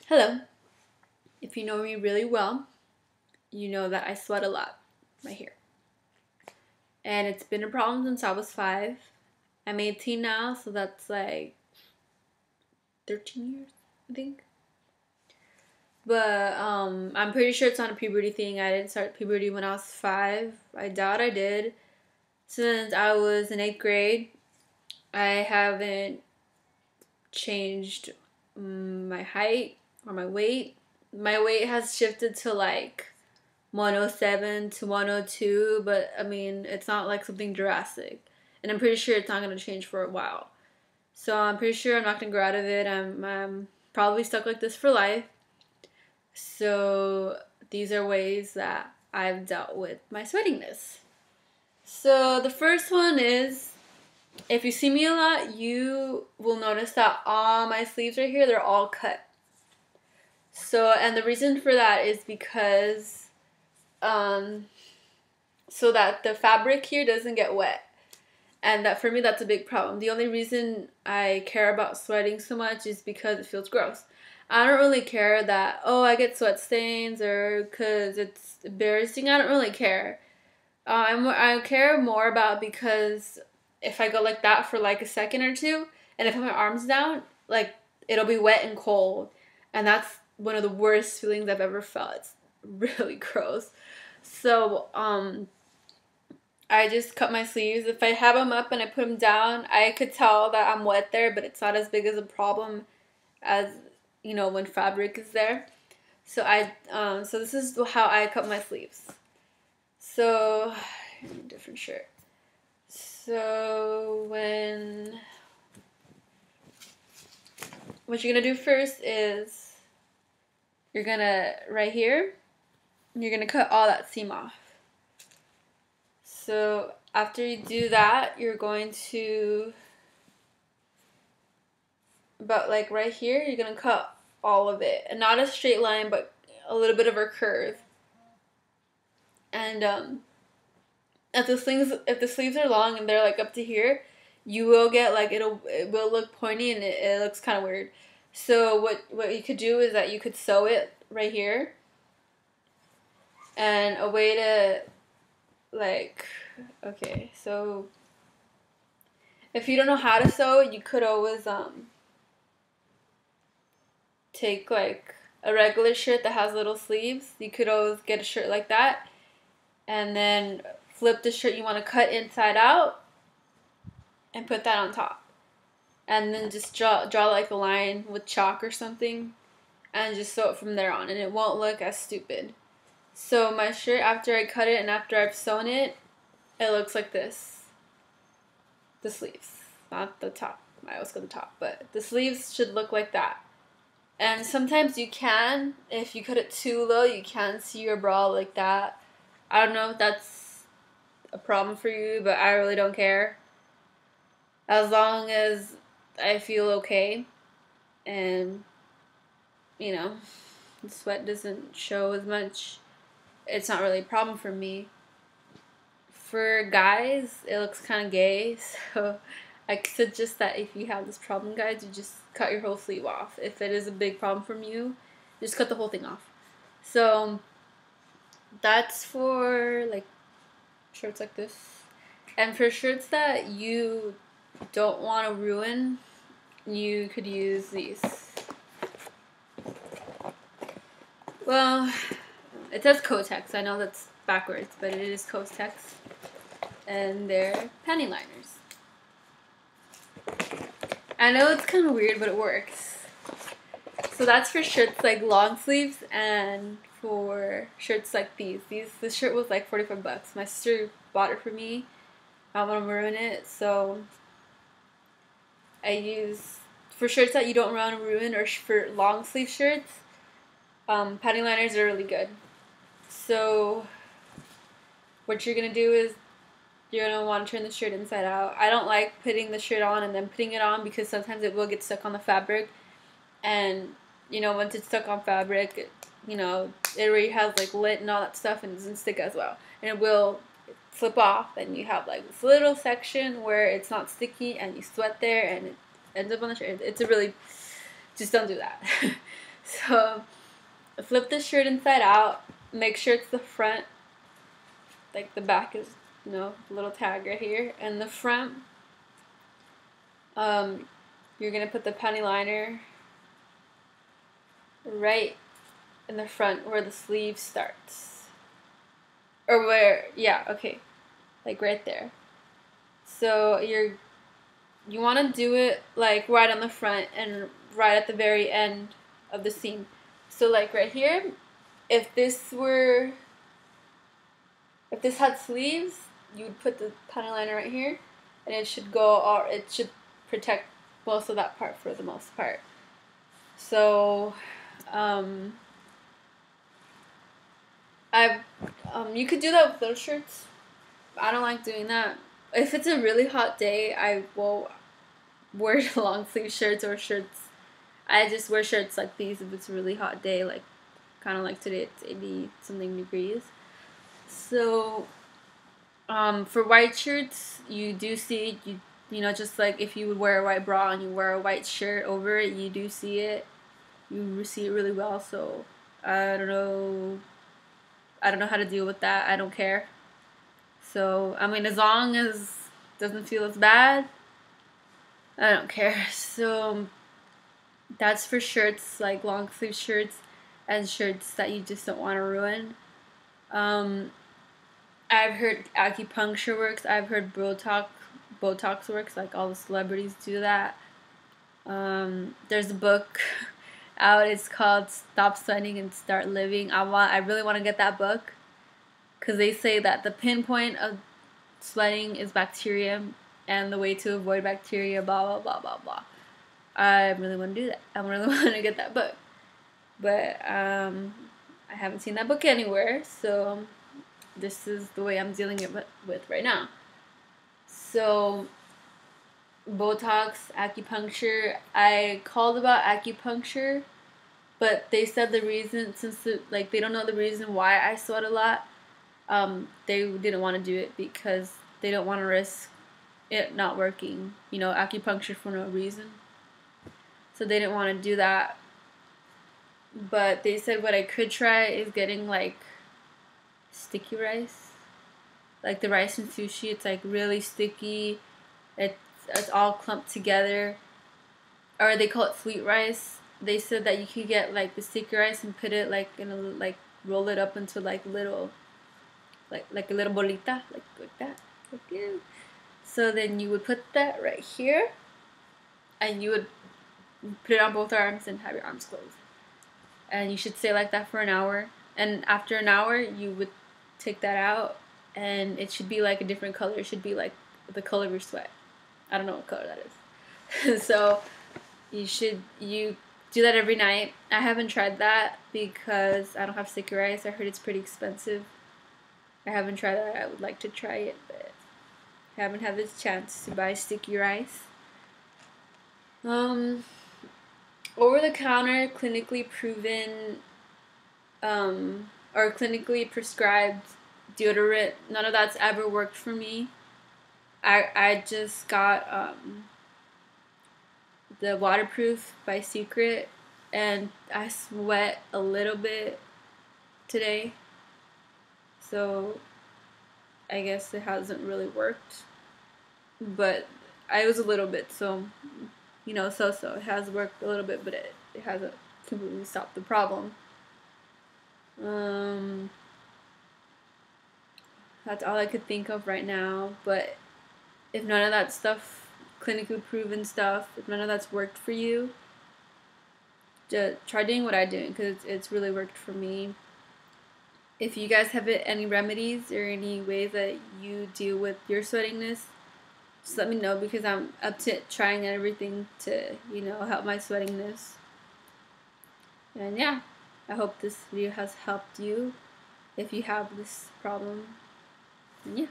Hello. If you know me really well, you know that I sweat a lot right here. And it's been a problem since I was 5. I'm 18 now, so that's like 13 years, I think. But I'm pretty sure it's not a puberty thing. I didn't start puberty when I was 5. I doubt I did. Since I was in 8th grade, I haven't changed my height or my weight. My weight has shifted to like 107 to 102, but I mean, it's not like something drastic. And I'm pretty sure it's not going to change for a while. So I'm pretty sure I'm not going to grow out of it. I'm probably stuck like this for life. So these are ways that I've dealt with my sweatiness. So the first one is, if you see me a lot, you will notice that all my sleeves right here, they're all cut. So, and the reason for that is because so that the fabric here doesn't get wet. And that for me, that's a big problem. The only reason I care about sweating so much is because it feels gross. I don't really care that, oh, I get sweat stains or because it's embarrassing. I don't really care. I care more about because if I go like that for like a second or two, and if I put my arms down, like it'll be wet and cold. And that's one of the worst feelings I've ever felt. It's really gross. So, I just cut my sleeves. If I have them up and I put them down, I could tell that I'm wet there, but it's not as big as a problem as, you know, when fabric is there. So so this is how I cut my sleeves. So, different shirt. So what you're gonna do first is you're gonna, right here, you're gonna cut all that seam off. So after you do that, you're going to, about like right here, you're going to cut all of it. And not a straight line, but a little bit of a curve. And if the sleeves are long and they're like up to here, you will get like, it will look pointy and it looks kind of weird. So what you could do is that you could sew it right here. And a way to, like, okay, so if you don't know how to sew, you could always take like a regular shirt that has little sleeves. You could always get a shirt like that and then flip the shirt you want to cut inside out and put that on top. And then just draw like a line with chalk or something and just sew it from there on, and it won't look as stupid. So my shirt, after I cut it and after I've sewn it, it looks like this. The sleeves, not the top. I always go the top, but the sleeves should look like that. And sometimes you can, if you cut it too low, you can see your bra like that. I don't know if that's a problem for you, but I really don't care. As long as I feel okay and, you know, the sweat doesn't show as much, it's not really a problem for me. For guys, it looks kind of gay, so I suggest that if you have this problem, guys, you just cut your whole sleeve off. If it is a big problem from you, just cut the whole thing off. So that's for like shirts like this. And for shirts that you don't want to ruin, you could use these. Well, it says Kotex. I know that's backwards, but it is Kotex. And they're panty liners. I know it's kind of weird, but it works. So that's for shirts like long sleeves, and for shirts like these. This shirt was like 45 bucks. My sister bought it for me. I don't want to ruin it, so I use, for shirts that you don't want to ruin, or for long sleeve shirts, panty liners are really good. So what you're going to do is you're going to want to turn the shirt inside out. I don't like putting the shirt on and then putting it on because sometimes it will get stuck on the fabric. And, you know, once it's stuck on fabric, you know, it already has like lint and all that stuff and it doesn't stick as well. And it will slip off and you have like this little section where it's not sticky and you sweat there and it ends up on the shirt. It's a really, just don't do that. So flip the shirt inside out. Make sure it's the front. Like the back is, you know, a little tag right here. And the front, you're going to put the panty liner right in the front where the sleeve starts. Or where, yeah, okay. Like right there. So you want to do it like right on the front and right at the very end of the seam. So like right here, if this had sleeves, you would put the panty liner right here, and it should protect most of that part for the most part. So, you could do that with those shirts. I don't like doing that. If it's a really hot day, I will wear long sleeve shirts or shirts. I just wear shirts like these if it's a really hot day, like kind of like today it's 80 something degrees. So, for white shirts, you do see you know, just like if you would wear a white bra and you wear a white shirt over it, you do see it. You see it really well. So I don't know how to deal with that. I don't care. So I mean, as long as it doesn't feel as bad, I don't care. So that's for shirts, like long sleeve shirts and shirts that you just don't want to ruin. I've heard acupuncture works. I've heard Botox works. Like all the celebrities do that. There's a book out. It's called "Stop Sweating and Start Living." I really want to get that book because they say that the pinpoint of sweating is bacteria, and the way to avoid bacteria, blah blah blah blah blah. I really want to do that. I really want to get that book, but I haven't seen that book anywhere. So this is the way I'm dealing with right now. So Botox, acupuncture. I called about acupuncture, but they said the reason, they don't know the reason why I sweat a lot. They didn't want to do it because they don't want to risk it not working. You know, acupuncture for no reason. So they didn't want to do that. But they said what I could try is getting like sticky rice. Like the rice in sushi, it's like really sticky. It's all clumped together. Or they call it sweet rice. They said that you could get like the sticky rice and put it like in a, like roll it up into like little like a little bolita, like that. Like, yeah. So then you would put that right here, and you would put it on both arms and have your arms closed. And you should stay like that for an hour. And after an hour, you would take that out, and it should be like a different color. It should be like the color of your sweat. I don't know what color that is. So you do that every night. I haven't tried that because I don't have sticky rice. I heard it's pretty expensive. I haven't tried that. I would like to try it, but I haven't had this chance to buy sticky rice. Over-the-counter, clinically proven, or clinically prescribed deodorant, none of that's ever worked for me. I just got the waterproof by Secret, and I sweat a little bit today, so I guess it hasn't really worked, but I was a little bit, so you know, so it has worked a little bit, but it hasn't completely stopped the problem. That's all I could think of right now, but if none of that stuff, clinically proven stuff, if none of that's worked for you, just try doing what I'm doing, because it's really worked for me. If you guys have any remedies or any ways that you deal with your sweatiness, just let me know, because I'm up to trying everything to, you know, help my sweatiness. And yeah, I hope this video has helped you if you have this problem. And yeah,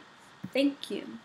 thank you.